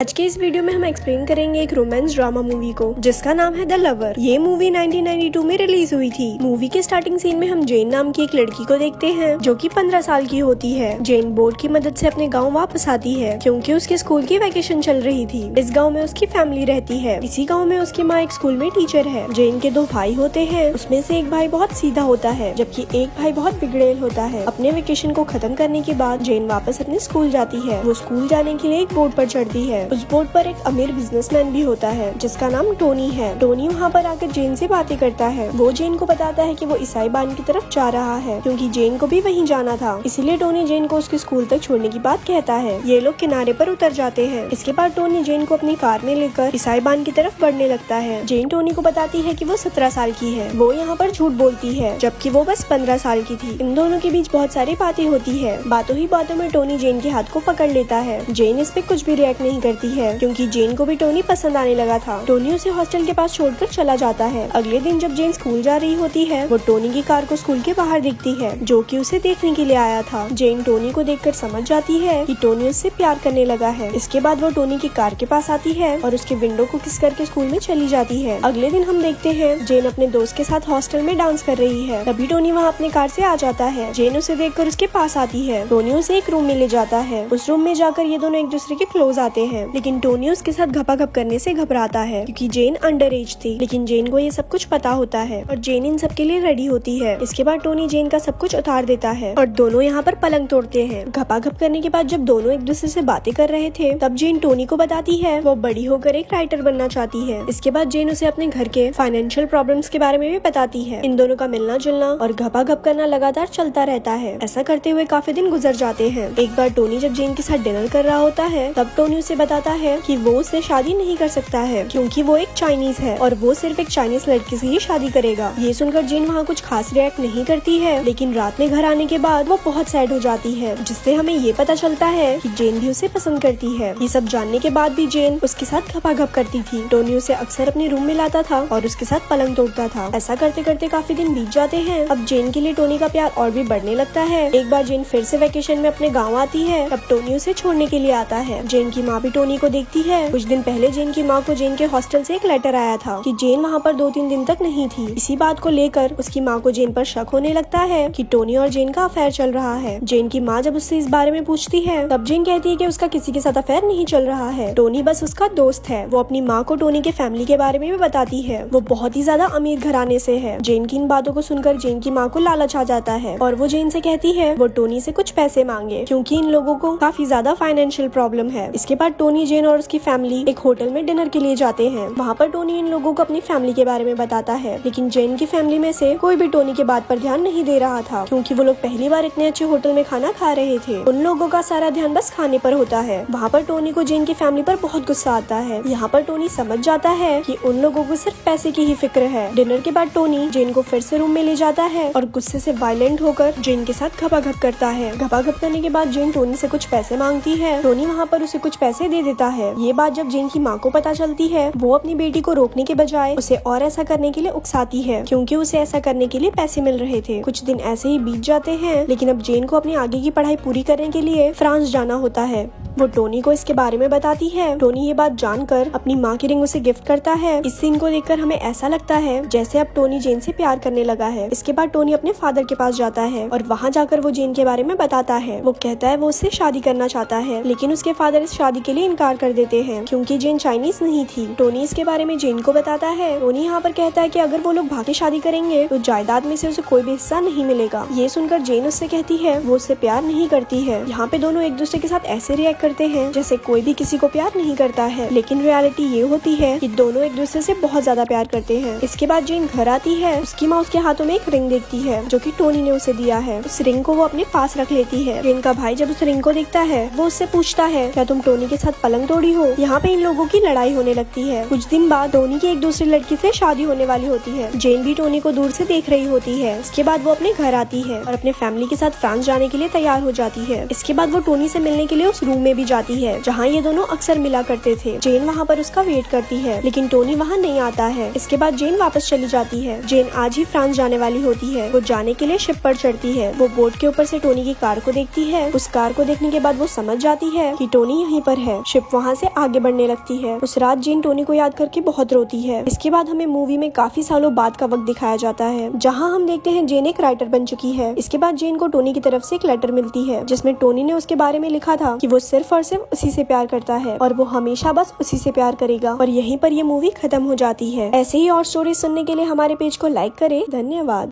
आज के इस वीडियो में हम एक्सप्लेन करेंगे एक रोमांस ड्रामा मूवी को जिसका नाम है द लवर। ये मूवी 1992 में रिलीज हुई थी। मूवी के स्टार्टिंग सीन में हम जेन नाम की एक लड़की को देखते हैं जो कि 15 साल की होती है। जेन बोट की मदद से अपने गांव वापस आती है क्योंकि उसके स्कूल की वैकेशन चल रही थी। इस गांव में उसकी फैमिली रहती है। इसी गांव में उसकी माँ एक स्कूल में टीचर है। जेन के 2 भाई होते हैं, उसमें से एक भाई बहुत सीधा होता है जबकि एक भाई बहुत बिगड़ेल होता है। अपने वेकेशन को खत्म करने के बाद जेन वापस अपने स्कूल जाती है। वो स्कूल जाने के लिए एक बोट पर चढ़ती है। उस बोट पर एक अमीर बिजनेसमैन भी होता है जिसका नाम टोनी है। टोनी वहाँ पर आकर जेन से बातें करता है। वो जेन को बताता है कि वो ईसाई बान की तरफ जा रहा है क्योंकि जेन को भी वहीं जाना था। इसीलिए टोनी जेन को उसके स्कूल तक छोड़ने की बात कहता है। ये लोग किनारे पर उतर जाते हैं। इसके बाद टोनी जेन को अपनी कार में लेकर ईसाई बान की तरफ बढ़ने लगता है। जेन टोनी को बताती है कि वो 17 साल की है। वो यहाँ पर झूठ बोलती है जबकि वो बस 15 साल की थी। इन दोनों के बीच बहुत सारी बातें होती है। बातों ही बातों में टोनी जेन के हाथ को पकड़ लेता है। जेन इस पे कुछ भी रिएक्ट नहीं करती है क्योंकि जेन को भी टोनी पसंद आने लगा था। टोनी उसे हॉस्टल के पास छोड़कर चला जाता है। अगले दिन जब जेन स्कूल जा रही होती है वो टोनी की कार को स्कूल के बाहर दिखती है जो कि उसे देखने के लिए आया था। जेन टोनी को देखकर समझ जाती है कि टोनी उससे प्यार करने लगा है। इसके बाद वो टोनी की कार के पास आती है और उसके विंडो को किस करके स्कूल में चली जाती है। अगले दिन हम देखते हैं जेन अपने दोस्त के साथ हॉस्टल में डांस कर रही है। तभी टोनी वहाँ अपने कार से आ जाता है। जेन उसे देखकर उसके पास आती है। टोनी उसे एक रूम में ले जाता है। उस रूम में जाकर ये दोनों एक दूसरे के क्लोज आते हैं लेकिन टोनी उसके साथ घपाघप करने से घबराता है क्योंकि जेन अंडर एज थी। लेकिन जेन को ये सब कुछ पता होता है और जेन इन सब के लिए रेडी होती है। इसके बाद टोनी जेन का सब कुछ उतार देता है और दोनों यहाँ पर पलंग तोड़ते हैं। घपाघप करने के बाद जब दोनों एक दूसरे से बातें कर रहे थे तब जेन टोनी को बताती है वो बड़ी होकर एक राइटर बनना चाहती है। इसके बाद जेन उसे अपने घर के फाइनेंशियल प्रॉब्लम्स के बारे में भी बताती है। इन दोनों का मिलना जुलना और घपाघप करना लगातार चलता रहता है। ऐसा करते हुए काफी दिन गुजर जाते हैं। एक बार टोनी जब जेन के साथ डिनर कर रहा होता है तब टोनी उसे बताता है कि वो उससे शादी नहीं कर सकता है क्योंकि वो एक चाइनीज है और वो सिर्फ एक चाइनीज लड़की से ही शादी करेगा। ये सुनकर जेन वहाँ कुछ खास रिएक्ट नहीं करती है लेकिन रात में घर आने के बाद वो बहुत सैड हो जाती है जिससे हमें ये पता चलता है कि जेन भी उसे पसंद करती है। ये सब जानने के बाद भी जेन उसके साथ घपाघप करती थी। टोनी उसे अक्सर अपने रूम में लाता था और उसके साथ पलंग तोड़ता था। ऐसा करते करते काफी दिन बीत जाते हैं। अब जेन के लिए टोनी का प्यार और भी बढ़ने लगता है। एक बार जेन फिर से वेकेशन में अपने गाँव आती है तब टोनी उसे छोड़ने के लिए आता है। जेन की माँ भी टोनी को देखती है। कुछ दिन पहले जेन की माँ को जेन के हॉस्टल से एक लेटर आया था कि जेन वहाँ पर 2-3 दिन तक नहीं थी। इसी बात को लेकर उसकी माँ को जेन पर शक होने लगता है कि टोनी और जेन का अफेयर चल रहा है। जेन की माँ जब उससे इस बारे में पूछती है तब जेन कहती है कि उसका किसी के साथ अफेयर नहीं चल रहा है। टोनी बस उसका दोस्त है। वो अपनी माँ को टोनी के फैमिली के बारे में भी बताती है। वो बहुत ही ज्यादा अमीर घराने से है। जेन की इन बातों को सुनकर जेन की माँ को लालच आ जाता है और वो जेन से कहती है वो टोनी से कुछ पैसे मांगे क्योंकि इन लोगों को काफी ज्यादा फाइनेंशियल प्रॉब्लम है। इसके बाद टोनी जेन और उसकी फैमिली एक होटल में डिनर के लिए जाते हैं। वहाँ पर टोनी इन लोगों को अपनी फैमिली के बारे में बताता है लेकिन जेन की फैमिली में से कोई भी टोनी के बात पर ध्यान नहीं दे रहा था क्योंकि वो लोग पहली बार इतने अच्छे होटल में खाना खा रहे थे। उन लोगों का सारा ध्यान बस खाने पर होता है। वहाँ पर टोनी को जेन की फैमिली पर बहुत गुस्सा आता है। यहाँ पर टोनी समझ जाता है कि उन लोगों को सिर्फ पैसे की ही फिक्र है। डिनर के बाद टोनी जेन को फिर से रूम में ले जाता है और गुस्से से वायलेंट होकर जेन के साथ घपाघप करता है। घपाघप करने के बाद जेन टोनी से कुछ पैसे मांगती है। टोनी वहाँ पर उसे कुछ पैसे दे देता है। ये बात जब जेन की माँ को पता चलती है वो अपनी बेटी को रोकने के बजाय उसे और ऐसा करने के लिए उकसाती है क्योंकि उसे ऐसा करने के लिए पैसे मिल रहे थे। कुछ दिन ऐसे ही बीत जाते हैं लेकिन अब जेन को अपनी आगे की पढ़ाई पूरी करने के लिए फ्रांस जाना होता है। वो टोनी को इसके बारे में बताती है। टोनी ये बात जानकर अपनी माँ की रिंग उसे गिफ्ट करता है। इस सीन को देखकर हमें ऐसा लगता है जैसे अब टोनी जेन से प्यार करने लगा है। इसके बाद टोनी अपने फादर के पास जाता है और वहाँ जाकर वो जेन के बारे में बताता है। वो कहता है वो उससे शादी करना चाहता है लेकिन उसके फादर इस शादी के लिए इनकार कर देते हैं क्योंकि जेन चाइनीज नहीं थी। टोनी इसके बारे में जेन को बताता है। टोनी यहाँ पर कहता है कि अगर वो लोग भागे शादी करेंगे तो जायदाद में से उसे कोई भी हिस्सा नहीं मिलेगा। ये सुनकर जेन उससे कहती है वो उससे प्यार नहीं करती है। यहाँ पे दोनों एक दूसरे के साथ ऐसे रिएक्ट करते हैं जैसे कोई भी किसी को प्यार नहीं करता है लेकिन रियलिटी ये होती है कि दोनों एक दूसरे से बहुत ज्यादा प्यार करते हैं। इसके बाद जेन घर आती है। उसकी माँ उसके हाथों में एक रिंग देखती है जो कि टोनी ने उसे दिया है। उस रिंग को वो अपने पास रख लेती है। जेन का भाई जब उस रिंग को देखता है वो उससे पूछता है क्या तुम टोनी के साथ पलंग तोड़ी हो। यहाँ पे इन लोगों की लड़ाई होने लगती है। कुछ दिन बाद टोनी की एक दूसरी लड़की से शादी होने वाली होती है। जेन भी टोनी को दूर से देख रही होती है। इसके बाद वो अपने घर आती है और अपने फैमिली के साथ फ्रांस जाने के लिए तैयार हो जाती है। इसके बाद वो टोनी से मिलने के लिए उस रूम में भी जाती है जहाँ ये दोनों अक्सर मिला करते थे। जेन वहाँ पर उसका वेट करती है लेकिन टोनी वहाँ नहीं आता है। इसके बाद जेन वापस चली जाती है। जेन आज ही फ्रांस जाने वाली होती है। वो जाने के लिए शिप पर चढ़ती है। वो बोट के ऊपर से टोनी की कार को देखती है। उस कार को देखने के बाद वो समझ जाती है कि टोनी यहीं पर है। शिप वहाँ से आगे बढ़ने लगती है। उस रात जेन टोनी को याद करके बहुत रोती है। इसके बाद हमें मूवी में काफी सालों बाद का वक्त दिखाया जाता है, जहाँ हम देखते हैं जेन एक राइटर बन चुकी है। इसके बाद जेन को टोनी की तरफ से एक लेटर मिलती है, जिसमें टोनी ने उसके बारे में लिखा था कि वो सिर्फ और सिर्फ उसी से प्यार करता है और वो हमेशा बस उसी से प्यार करेगा। और यहीं पर ये मूवी खत्म हो जाती है। ऐसे ही और स्टोरी सुनने के लिए हमारे पेज को लाइक करें। धन्यवाद।